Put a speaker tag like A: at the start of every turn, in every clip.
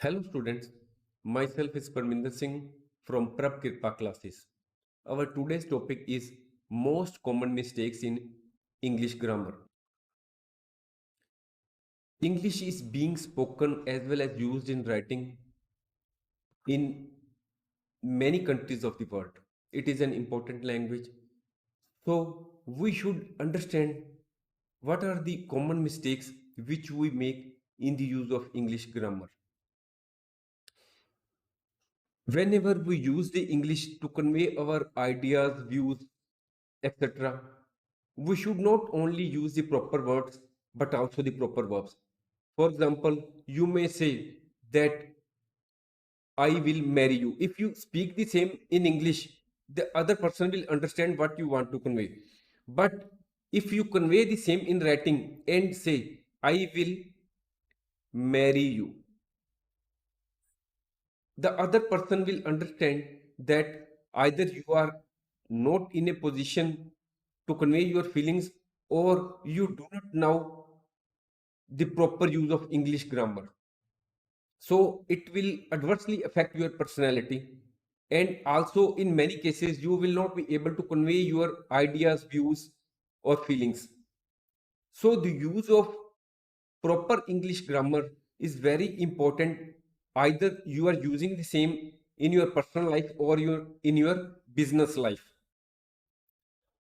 A: Hello students, myself is Parminder Singh from Prab Kirpa classes. Our today's topic is most common mistakes in English grammar. English is being spoken as well as used in writing in many countries of the world. It is an important language. So we should understand what are the common mistakes which we make in the use of English grammar. Whenever we use the English to convey our ideas, views, etc., we should not only use the proper words but also the proper verbs. For example, you may say that I will marry you. If you speak the same in English, the other person will understand what you want to convey. But if you convey the same in writing and say, I will marry you, the other person will understand that either you are not in a position to convey your feelings or you do not know the proper use of English grammar. So it will adversely affect your personality, and also in many cases you will not be able to convey your ideas, views, or feelings. So the use of proper English grammar is very important. Either you are using the same in your personal life or in your business life.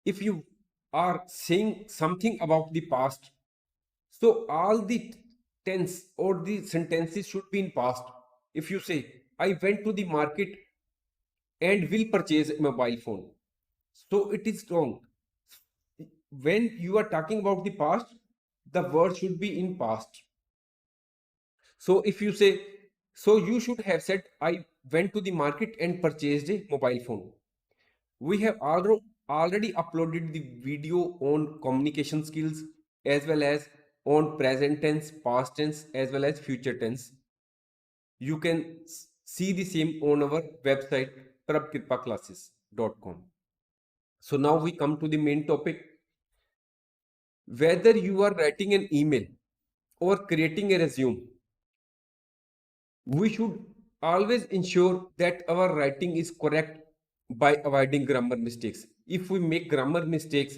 A: If you are saying something about the past, so all the tense or the sentences should be in past. If you say, I went to the market and will purchase a mobile phone, so it is wrong. When you are talking about the past, the word should be in past. So if you say, so you should have said, I went to the market and purchased a mobile phone. We have already uploaded the video on communication skills as well as on present tense, past tense, as well as future tense. You can see the same on our website prabkirpaclasses.com. So now we come to the main topic. Whether you are writing an email or creating a resume, we should always ensure that our writing is correct by avoiding grammar mistakes. If we make grammar mistakes,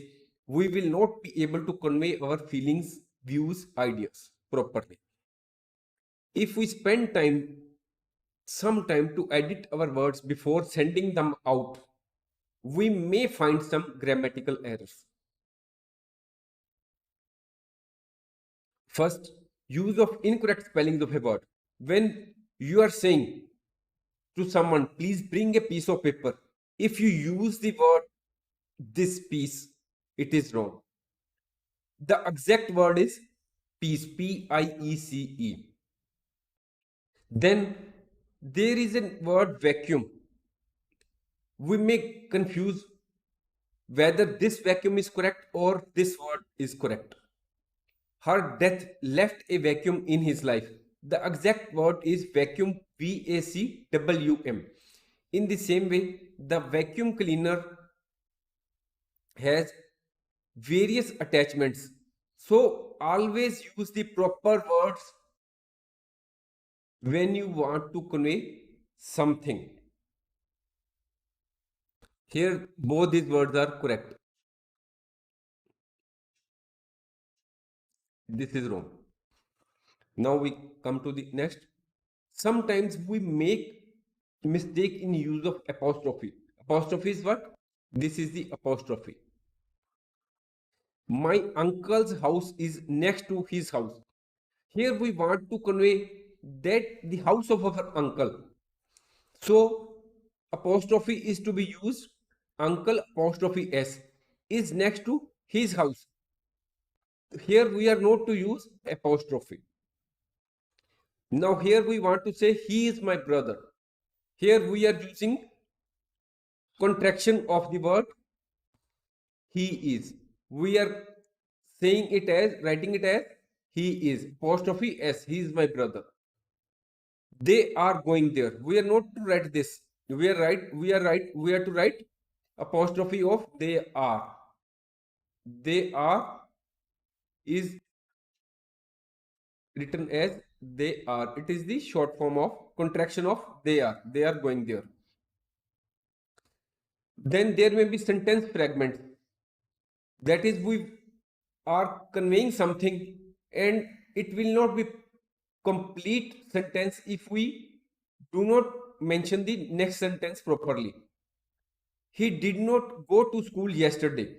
A: we will not be able to convey our feelings, views, ideas properly. If we spend some time to edit our words before sending them out, we may find some grammatical errors. First, use of incorrect spellings of a word. When you are saying to someone, please bring a piece of paper, if you use the word this piece, it is wrong. The exact word is piece, Piece. Then there is a word vacuum. We may confuse whether this vacuum is correct or this word is correct. Her death left a vacuum in his life. The exact word is vacuum, VACWM. In the same way, the vacuum cleaner has various attachments. So always use the proper words when you want to convey something. Here both these words are correct. This is wrong. Now we come to the next. Sometimes we make mistake in use of apostrophe. Apostrophe is what? This is the apostrophe. My uncle's house is next to his house. Here we want to convey that the house of our uncle. So apostrophe is to be used. Uncle apostrophe s is next to his house. Here we are not to use apostrophe. Now here we want to say he is my brother. Here we are using contraction of the word he is. We are saying it as, writing it as he is. Apostrophe s, he is my brother. They are going there. We are not to write this. We are to write apostrophe of they are. They are is written as they are. It is the short form of contraction of they are. They are going there. Then there may be sentence fragments. That is, we are conveying something and it will not be complete sentence if we do not mention the next sentence properly. He did not go to school yesterday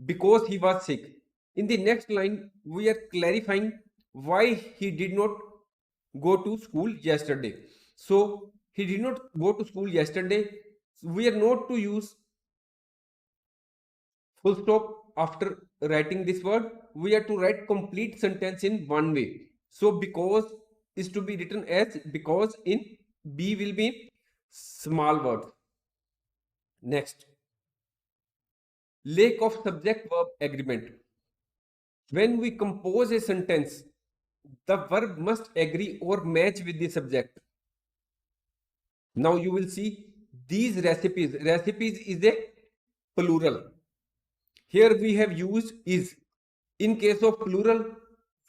A: because he was sick. In the next line, we are clarifying why he did not go to school yesterday. So, he did not go to school yesterday. We are not to use full stop after writing this word. We are to write complete sentence in one way. So because is to be written as because in B will be small word. Next, lack of subject verb agreement. When we compose a sentence, the verb must agree or match with the subject. Now you will see these recipes. Recipes is a plural. Here we have used is. In case of plural,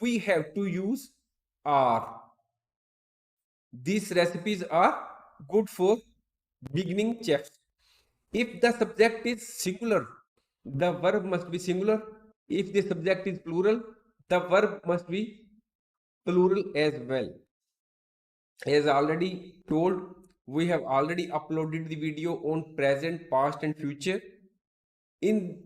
A: we have to use are. These recipes are good for beginning chefs. If the subject is singular, the verb must be singular. If the subject is plural, the verb must be plural as well. As already told, we have already uploaded the video on present, past and future. In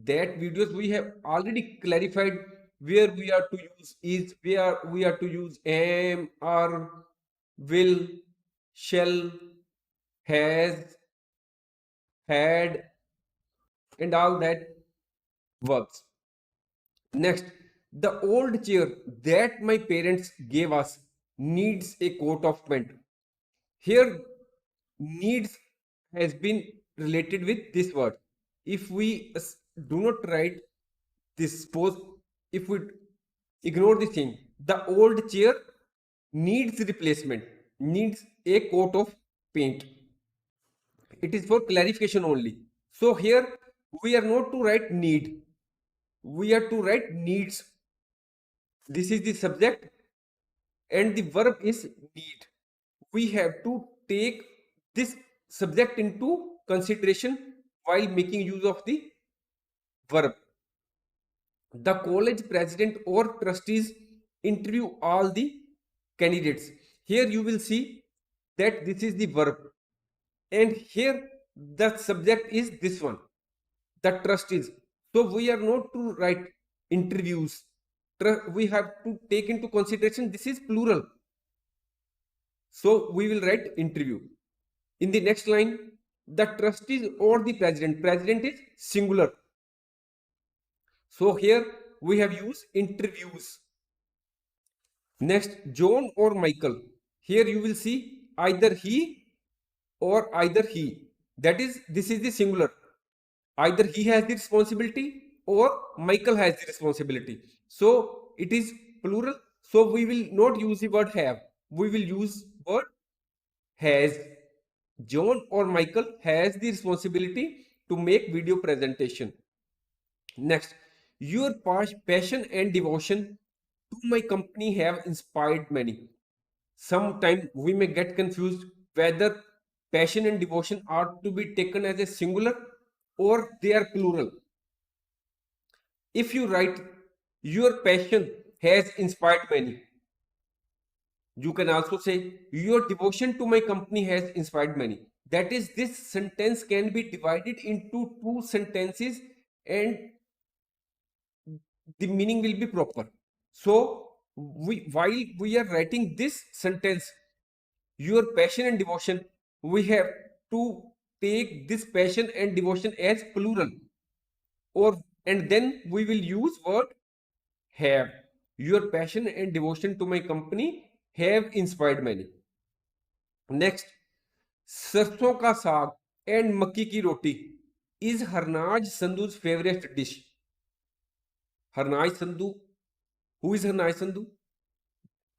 A: that videos we have already clarified where we are to use is, where we are to use am, are, will, shall, has, had and all that verbs. Next, the old chair that my parents gave us needs a coat of paint. Here needs has been related with this word. If we do not write this, suppose if we ignore this thing, the old chair needs replacement, needs a coat of paint. It is for clarification only. So here we are not to write need, we are to write needs. This is the subject and the verb is need. We have to take this subject into consideration while making use of the verb. The college president or trustees interview all the candidates. Here you will see that this is the verb and here the subject is this one, the trustees. So we are not to write interviews. We have to take into consideration this is plural. So we will write interview. In the next line, the trustees or the president. President is singular. So here we have used interviews. Next, John or Michael. Here you will see either he or either he. That is, this is the singular. Either he has the responsibility or Michael has the responsibility. So it is plural. So we will not use the word have. We will use word has. John or Michael has the responsibility to make video presentation. Next, your passion and devotion to my company have inspired many. Sometimes we may get confused whether passion and devotion are to be taken as a singular or they are plural. If you write your passion has inspired many, you can also say your devotion to my company has inspired many. That is, this sentence can be divided into two sentences and the meaning will be proper. So while we are writing this sentence, your passion and devotion, we have to take this passion and devotion as plural, or and then we will use word have. Your passion and devotion to my company have inspired many. Next, सरसों का साग and मक्की की रोटी is Harnaj Sandhu's favorite dish. Harnaj Sandhu, who is Harnaj Sandhu?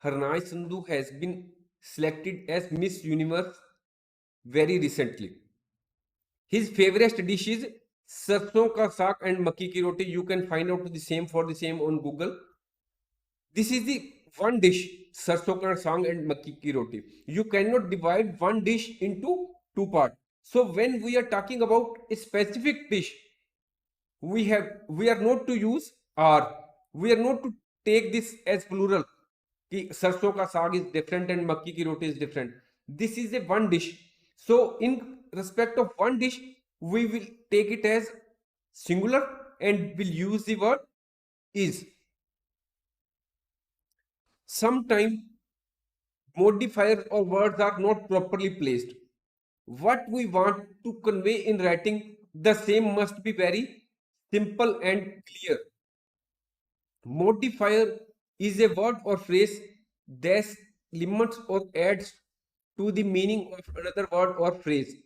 A: Harnaj Sandhu has been selected as Miss Universe very recently. His favorite dish is sarson ka saag and makki ki roti. You can find out the same for the same on Google. This is the one dish, sarson ka saag and makki ki roti. You cannot divide one dish into two parts. So when we are talking about a specific dish, we are not to use are, we are not to take this as plural कि सरसों का साग is different and मक्की की रोटी is different. This is a one dish. So in respect of one dish, we will take it as singular and will use the word is. Sometimes modifiers or words are not properly placed. What we want to convey in writing, the same must be very simple and clear. Modifier is a word or phrase that limits or adds to the meaning of another word or phrase.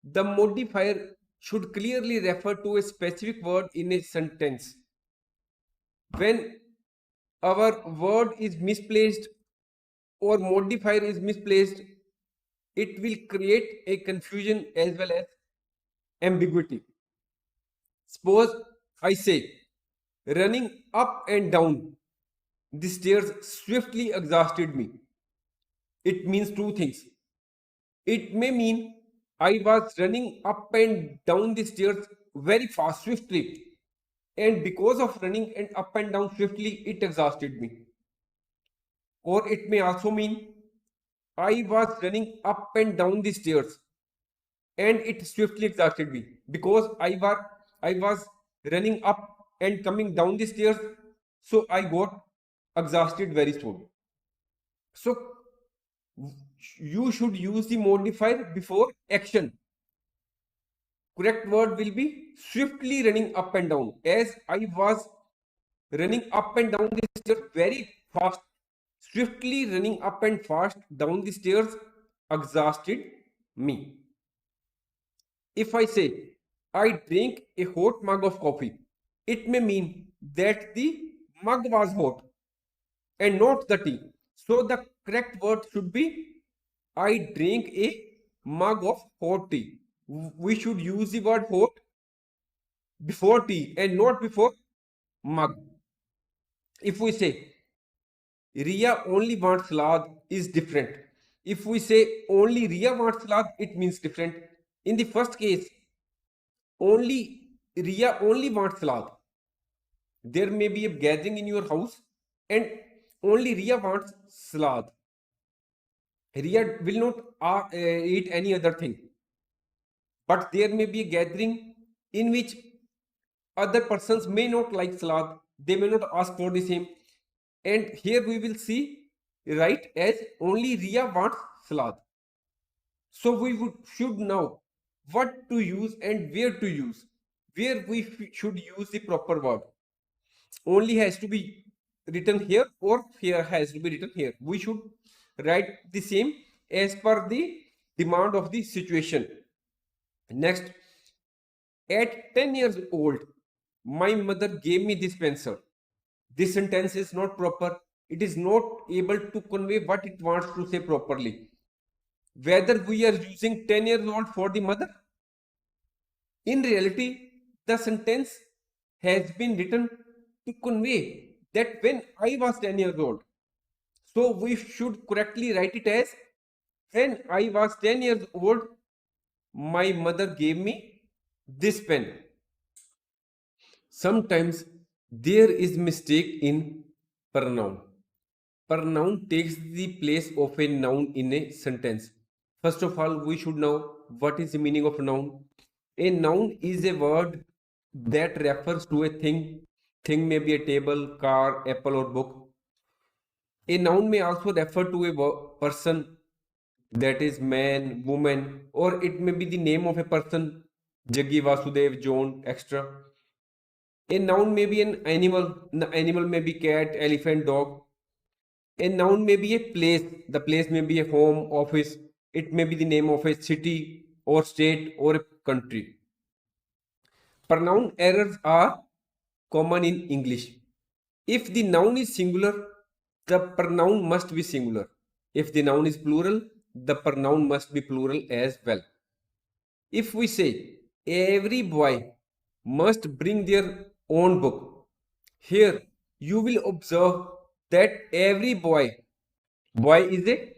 A: The modifier should clearly refer to a specific word in a sentence. When our word is misplaced or modifier is misplaced, it will create a confusion as well as ambiguity. Suppose I say, running up and down the stairs swiftly exhausted me. It means two things. It may mean I was running up and down the stairs very fast, swiftly, and because of running and up and down swiftly, it exhausted me. Or it may also mean I was running up and down the stairs and it swiftly exhausted me because I was running up and coming down the stairs, so I got exhausted very soon. So you should use the modifier before action. Correct word will be swiftly running up and down. As I was running up and down the stairs very fast, swiftly running up and fast down the stairs exhausted me. If I say, I drank a hot mug of coffee, it may mean that the mug was hot and not the tea. So the correct word should be, I drank a mug of hot tea. We should use the word hot before tea and not before mug. If we say, Ria only wants salad is different. If we say only Ria wants salad, it means different. In the first case, only Ria only wants salad. There may be a gathering in your house and only Ria wants salad. Ria will not eat any other thing. But there may be a gathering in which other persons may not like salad. They may not ask for the same. And here we will see right as only Ria wants salad. So we should know what to use and where to use. Where we should use the proper word. Only has to be written here or here has to be written here. We should write the same as per the demand of the situation. Next, at 10 years old, my mother gave me this pencil. This sentence is not proper. It is not able to convey what it wants to say properly. Whether we are using 10 years old for the mother, in reality, the sentence has been written to convey that when I was 10 years old. So we should correctly write it as, when I was 10 years old, my mother gave me this pen. Sometimes there is mistake in pronoun. Pronoun takes the place of a noun in a sentence. First of all, we should know what is the meaning of noun. A noun is a word that refers to a thing. Thing may be a table, car, apple, or book. A noun may also refer to a person, that is man, woman, or it may be the name of a person, Jaggi, Vasudev, John, etc. A noun may be an animal. The animal may be cat, elephant, dog. A noun may be a place. The place may be a home, office. It may be the name of a city or state or a country. Pronoun errors are common in English. If the noun is singular, the pronoun must be singular. If the noun is plural, the pronoun must be plural as well. If we say every boy must bring their own book, here you will observe that every boy, boy is a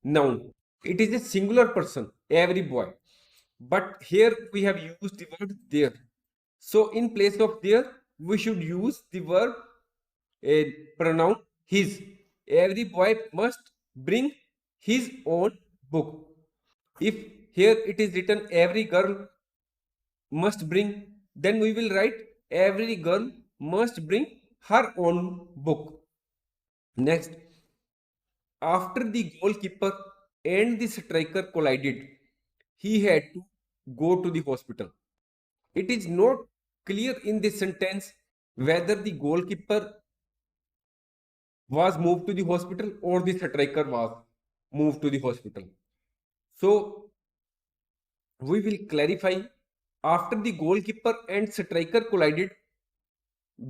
A: noun. It is a singular person, every boy. But here we have used the word there. So in place of there, we should use the verb a pronoun his. Every boy must bring his own book. If here it is written every girl must bring, then we will write every girl must bring her own book. Next, after the goalkeeper and the striker collided, he had to go to the hospital. It is not clear in this sentence whether the goalkeeper was moved to the hospital or the striker was moved to the hospital. So we will clarify after the goalkeeper and striker collided,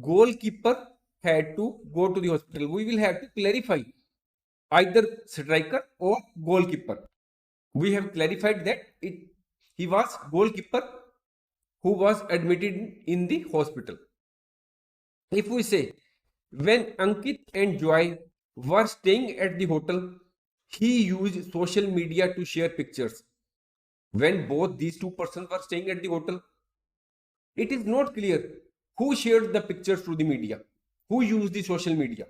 A: goalkeeper had to go to the hospital. We will have to clarify either striker or goalkeeper. We have clarified that he was goalkeeper who was admitted in the hospital. If we say when Ankit and Joy were staying at the hotel, he used social media to share pictures. When both these two persons were staying at the hotel, it is not clear who shared the pictures through the media, who used the social media.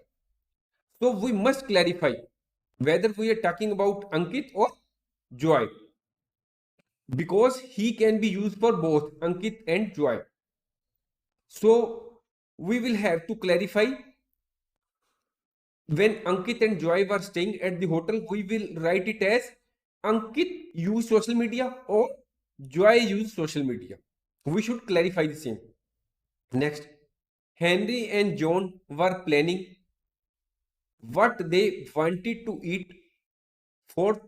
A: So we must clarify whether we are talking about Ankit or Joy, because he can be used for both Ankit and Joy. So we will have to clarify when Ankit and Joy were staying at the hotel, we will write it as Ankit used social media or Joy used social media. We should clarify the same. Next, Henry and John were planning what they wanted to eat for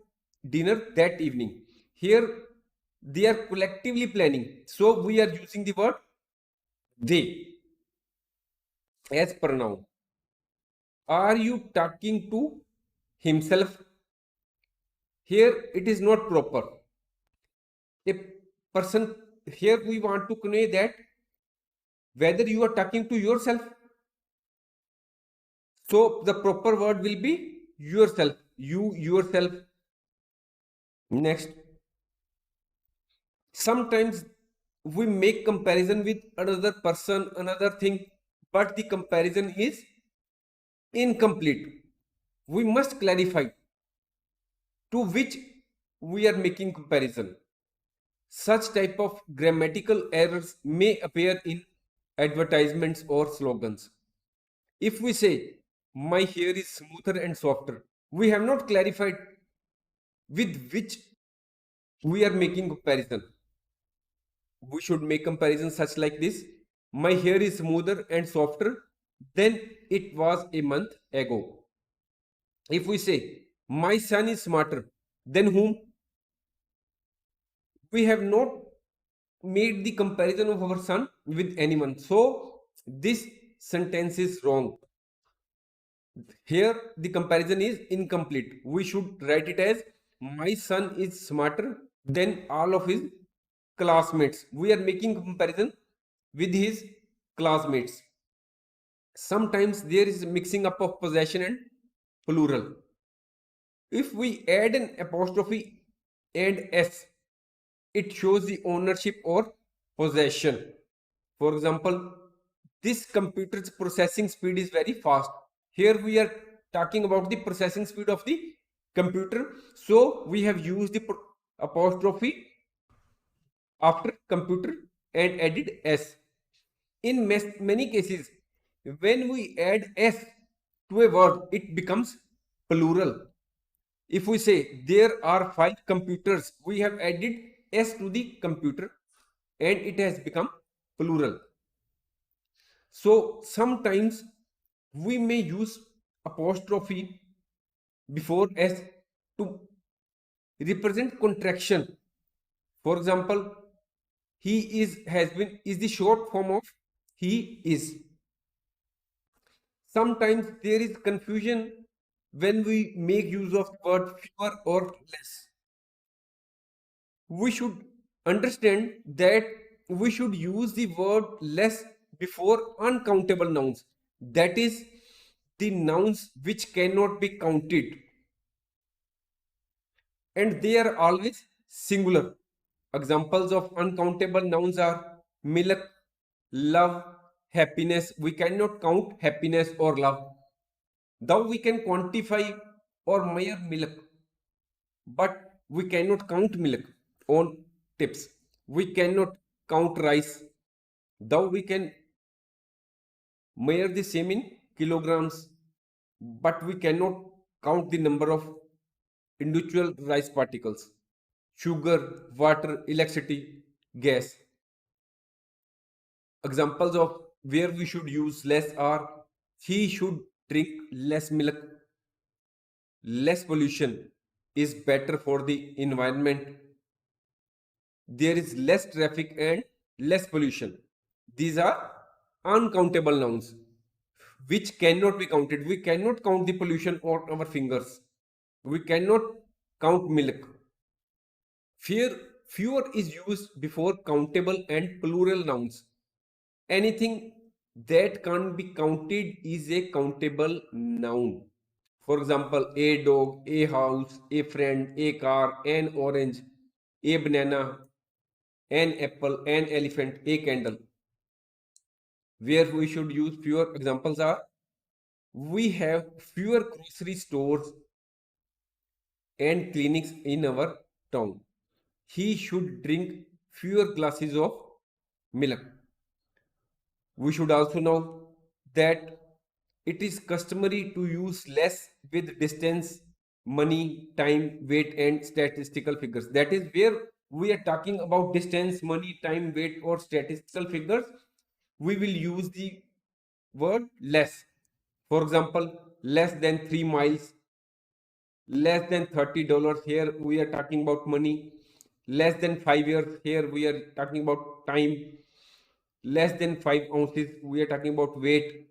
A: dinner that evening. Here they are collectively planning. So we are using the word they as pronoun. Are you talking to himself? Here it is not proper. A person, here we want to convey that whether you are talking to yourself. So the proper word will be yourself. You, yourself. Next, sometimes we make comparison with another person, another thing, but the comparison is incomplete. We must clarify to which we are making comparison. Such type of grammatical errors may appear in advertisements or slogans. If we say, my hair is smoother and softer, we have not clarified with which we are making comparison. We should make comparison such like this. My hair is smoother and softer than it was a month ago. If we say, my son is smarter than whom, we have not made the comparison of our son with anyone. So this sentence is wrong. Here the comparison is incomplete. We should write it as my son is smarter than all of his classmates. We are making comparison with his classmates. Sometimes there is mixing up of possession and plural. If we add an apostrophe and s, it shows the ownership or possession. For example, this computer's processing speed is very fast. Here we are talking about the processing speed of the computer. So we have used the apostrophe after computer and added s. In many cases, when we add s to a word, it becomes plural. If we say there are 5 computers, we have added s to the computer and it has become plural. So sometimes we may use apostrophe before s to represent contraction. For example, he is has been is the short form of he is. Sometimes there is confusion when we make use of the word fewer or less. We should understand that we should use the word less before uncountable nouns. That is, the nouns which cannot be counted, and they are always singular. Examples of uncountable nouns are milk, love, happiness. We cannot count happiness or love. Though we can quantify or measure milk, but we cannot count milk on tips. We cannot count rice, though we can measure the same in kilograms, but we cannot count the number of individual rice particles. Sugar, water, electricity, gas. Examples of where we should use less are: he should drink less milk, less pollution is better for the environment, there is less traffic and less pollution. These are uncountable nouns which cannot be counted. We cannot count the pollution on our fingers. We cannot count milk. Fewer is used before countable and plural nouns. Anything that can't be counted is a countable noun. For example, a dog, a house, a friend, a car, an orange, a banana, an apple, an elephant, a candle. Where we should use fewer examples are: we have fewer grocery stores and clinics in our town. He should drink fewer glasses of milk. We should also know that it is customary to use less with distance, money, time, weight, and statistical figures. That is where we are talking about distance, money, time, weight, or statistical figures. We will use the word less. For example, less than 3 miles, less than $30. Here we are talking about money. Less than 5 years. Here we are talking about time. Less than 5 ounces. We are talking about weight.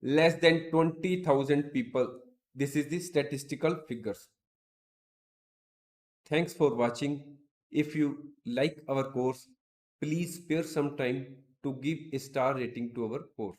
A: Less than 20,000 people. This is the statistical figures. Thanks for watching. If you like our course, please spare some time to give a star rating to our course.